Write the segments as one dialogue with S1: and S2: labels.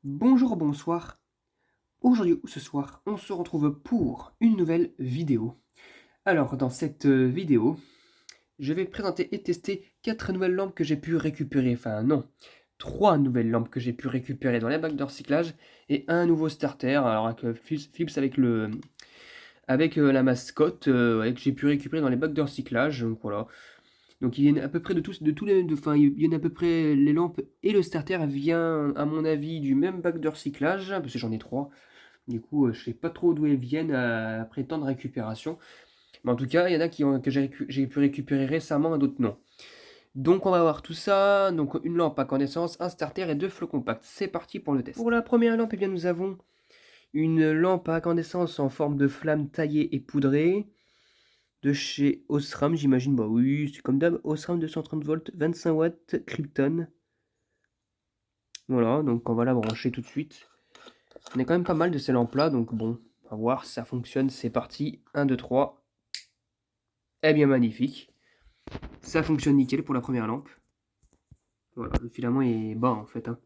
S1: Bonjour, bonsoir. Aujourd'hui ou ce soir, on se retrouve pour une nouvelle vidéo. Alors, dans cette vidéo, je vais présenter et tester 4 nouvelles lampes que j'ai pu récupérer. Enfin, non, 3 nouvelles lampes que j'ai pu récupérer dans les bacs de recyclage et un nouveau starter. Alors, avec Philips avec la mascotte ouais, que j'ai pu récupérer dans les bacs de recyclage. Donc voilà. Donc ils viennent à peu près enfin ils viennent à peu près les lampes et le starter vient à mon avis du même bac de recyclage parce que j'en ai 3. Du coup, je sais pas trop d'où elles viennent après tant de récupération. Mais en tout cas, il y en a que j'ai pu récupérer récemment et d'autres non. Donc on va voir tout ça. Donc une lampe à incandescence, un starter et 2 flots compacts. C'est parti pour le test. Pour la première lampe, eh bien, nous avons une lampe à incandescence en forme de flamme taillée et poudrée. De chez Osram, j'imagine. Bah oui, c'est comme d'hab. Osram 230 volts, 25 watts, Krypton. Voilà, donc on va la brancher tout de suite. On est quand même pas mal de ces lampes-là, donc bon, on va voir si ça fonctionne. C'est parti, 1, 2, 3. Eh bien, magnifique. Ça fonctionne nickel pour la première lampe. Voilà, le filament est bas en fait, hein.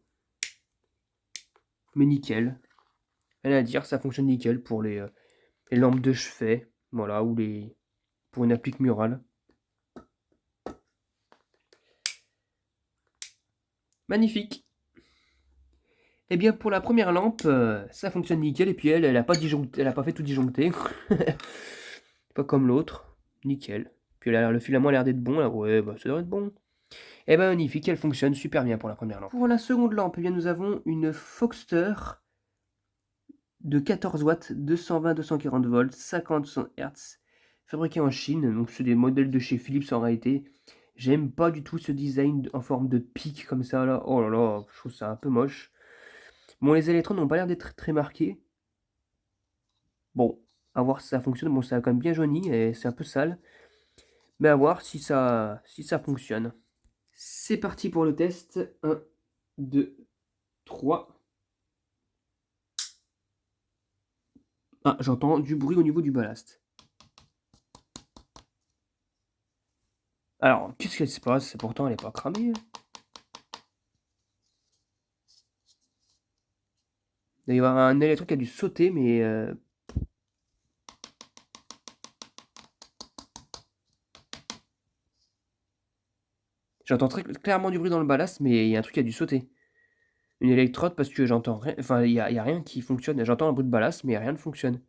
S1: Mais nickel. Rien à dire, ça fonctionne nickel pour les lampes de chevet. Voilà, ou pour une applique murale. Magnifique. Eh bien, pour la première lampe, ça fonctionne nickel. Et puis elle a pas disjoncté, elle a pas fait tout disjoncter. Pas comme l'autre. Nickel. Puis le filament a l'air d'être bon là. Ouais, bah ça devrait être bon. Eh ben magnifique, elle fonctionne super bien pour la première lampe. Pour la seconde lampe, eh bien, nous avons une Foxter de 14 watts, 220-240 volts, 50 Hz, fabriquée en Chine. Donc c'est des modèles de chez Philips en réalité. J'aime pas du tout ce design en forme de pic comme ça là. Oh là là, je trouve ça un peu moche. Bon, les électrons n'ont pas l'air d'être très marqués. Bon, à voir si ça fonctionne. Bon, ça a quand même bien jauni et c'est un peu sale. Mais à voir si ça fonctionne. C'est parti pour le test. 1, 2, 3. Ah, j'entends du bruit au niveau du ballast. Alors, qu'est-ce qu'elle se passe? Pourtant, elle n'est pas cramée. Il doit y avoir un électron qui a dû sauter, mais... J'entends très clairement du bruit dans le ballast, mais il y a un truc qui a dû sauter. Une électrode, parce que j'entends rien... Enfin, il y a rien qui fonctionne. J'entends un bruit de ballast, mais rien ne fonctionne.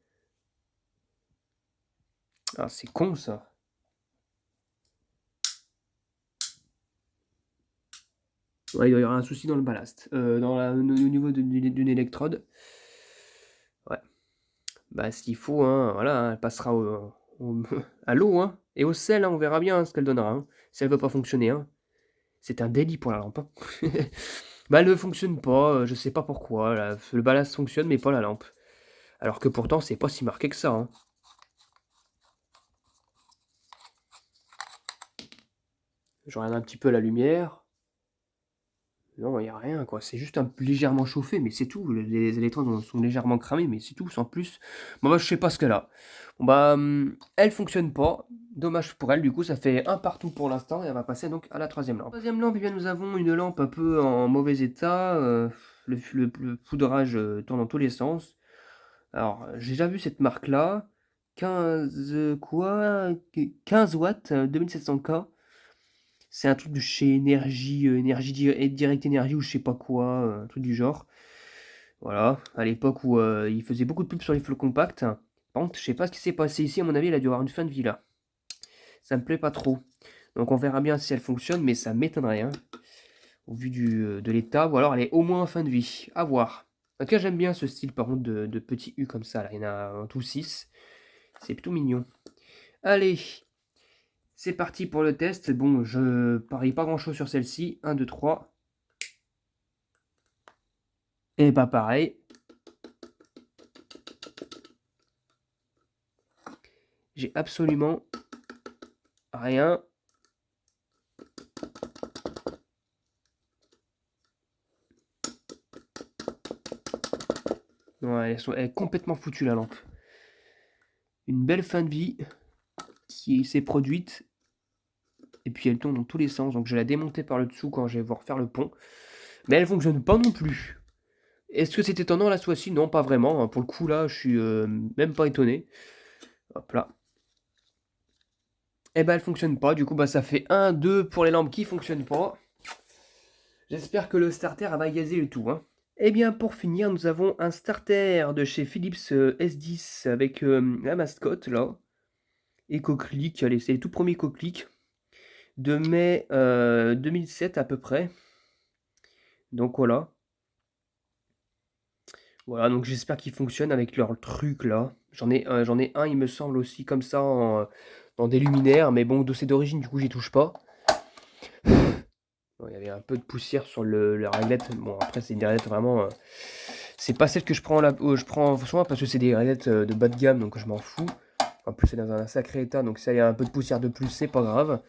S1: Ah, c'est con, ça. Ouais, il doit y avoir un souci dans le ballast. Au niveau d'une électrode. Ouais. Bah, s'il faut, hein, voilà, hein, elle passera à l'eau, hein, et au sel, hein, on verra bien hein, ce qu'elle donnera, hein, si elle veut pas fonctionner, hein. C'est un délit pour la lampe, hein. Bah, elle ne fonctionne pas, je sais pas pourquoi, le ballast fonctionne, mais pas la lampe. Alors que pourtant, c'est pas si marqué que ça, hein. Je regarde un petit peu la lumière. Non, il n'y a rien, quoi. C'est juste légèrement chauffé, mais c'est tout. Les électrons sont légèrement cramés, mais c'est tout, sans plus. Bon, bah, je sais pas ce qu'elle a. Bon, bah, elle fonctionne pas. Dommage pour elle, du coup, ça fait un partout pour l'instant. Et on va passer donc à la troisième lampe. Troisième lampe, eh bien, nous avons une lampe un peu en mauvais état. Le poudrage tourne dans tous les sens. Alors, j'ai déjà vu cette marque-là. 15 watts, 2700K. C'est un truc de chez Direct Energy ou je sais pas quoi, un truc du genre. Voilà, à l'époque où il faisait beaucoup de pubs sur les flots compacts. Par contre, je sais pas ce qui s'est passé ici, à mon avis, il a dû avoir une fin de vie là. Ça me plaît pas trop. Donc on verra bien si elle fonctionne, mais ça m'étonnerait, hein, au vu de l'état, ou alors elle est au moins en fin de vie. À voir. En tout cas, j'aime bien ce style par contre de petits U comme ça, là. Il y en a en tout 6. C'est plutôt mignon. Allez, c'est parti pour le test. Bon, je parie pas grand chose sur celle-ci. 1, 2, 3. Et bah pareil. J'ai absolument rien. Ouais, elle est complètement foutue la lampe. Une belle fin de vie qui s'est produite. Et puis elle tourne dans tous les sens. Donc je vais la démonter par le dessous quand je vais voir faire le pont. Mais elle fonctionne pas non plus. Est-ce que c'est étonnant là ce fois-ci? Non, pas vraiment, hein. Pour le coup là, je suis même pas étonné. Hop là. Et ben elle fonctionne pas, du coup bah ça fait 1, 2 pour les lampes qui fonctionnent pas. J'espère que le starter a magasin le tout, hein. Et bien pour finir, nous avons un starter de chez Philips S10 avec la mascotte là. EcoClick, allez, c'est les tout premiers EcoClick de mai 2007 à peu près. Donc voilà. Voilà, donc j'espère qu'ils fonctionnent avec leur truc là. J'en ai un, il me semble aussi comme ça dans des luminaires, mais bon, c'est d'origine, du coup j'y touche pas. Bon, il y avait un peu de poussière sur la réglette. Bon, après c'est une réglette vraiment. C'est pas celle que je prends je prends souvent parce que c'est des réglettes de bas de gamme, donc je m'en fous. En plus c'est dans un sacré état, donc ça il y a un peu de poussière de plus, c'est pas grave.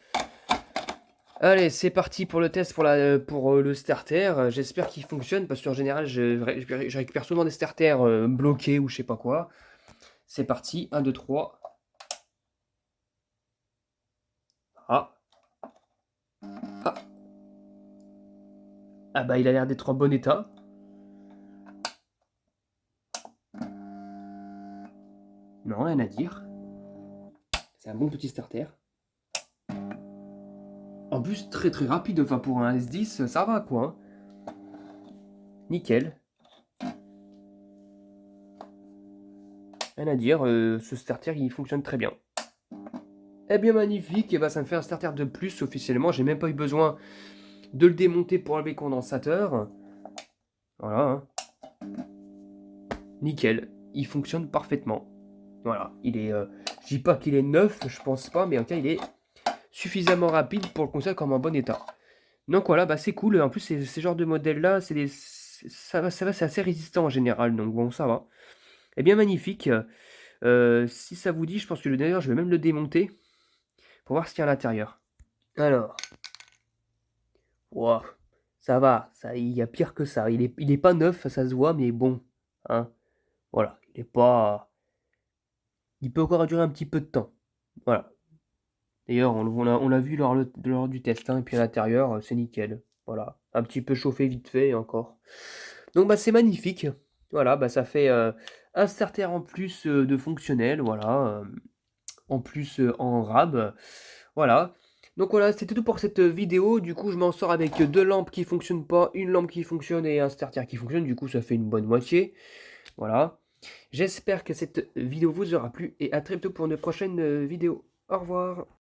S1: Allez, c'est parti pour le test pour le starter. J'espère qu'il fonctionne parce qu'en général, je récupère souvent des starters bloqués ou je sais pas quoi. C'est parti, 1, 2, 3. Ah, ah, ah bah il a l'air d'être en bon état. Non, rien à dire. C'est un bon petit starter. En plus, très très rapide. Enfin, pour un S10, ça va quoi, hein. Nickel. Rien à dire, ce starter il fonctionne très bien. Eh bien magnifique, et bah ça me fait un starter de plus officiellement. J'ai même pas eu besoin de le démonter pour enlever le condensateur. Voilà, hein. Nickel, il fonctionne parfaitement. Voilà, je dis pas qu'il est neuf, je pense pas, mais en tout cas il est suffisamment rapide pour le conserver comme en bon état. Donc voilà, bah c'est cool. En plus, ces genres de modèles-là, ça va, c'est assez résistant en général, donc bon, ça va. Eh bien magnifique. Si ça vous dit, je pense que d'ailleurs, je vais même le démonter pour voir ce qu'il y a à l'intérieur. Alors, wow, ça va, il y a pire que ça. Il est pas neuf, ça se voit, mais bon, hein. Voilà, il est pas. Il peut encore durer un petit peu de temps. Voilà. D'ailleurs, on l'a vu lors du test, hein, et puis à l'intérieur, c'est nickel. Voilà. Un petit peu chauffé vite fait et encore. Donc bah c'est magnifique. Voilà, bah ça fait un starter en plus de fonctionnel, voilà. En plus en rab. Voilà. Donc voilà, c'était tout pour cette vidéo. Du coup, je m'en sors avec deux lampes qui fonctionnent pas, une lampe qui fonctionne et un starter qui fonctionne. Du coup, ça fait une bonne moitié. Voilà. J'espère que cette vidéo vous aura plu et à très bientôt pour une prochaine vidéo. Au revoir.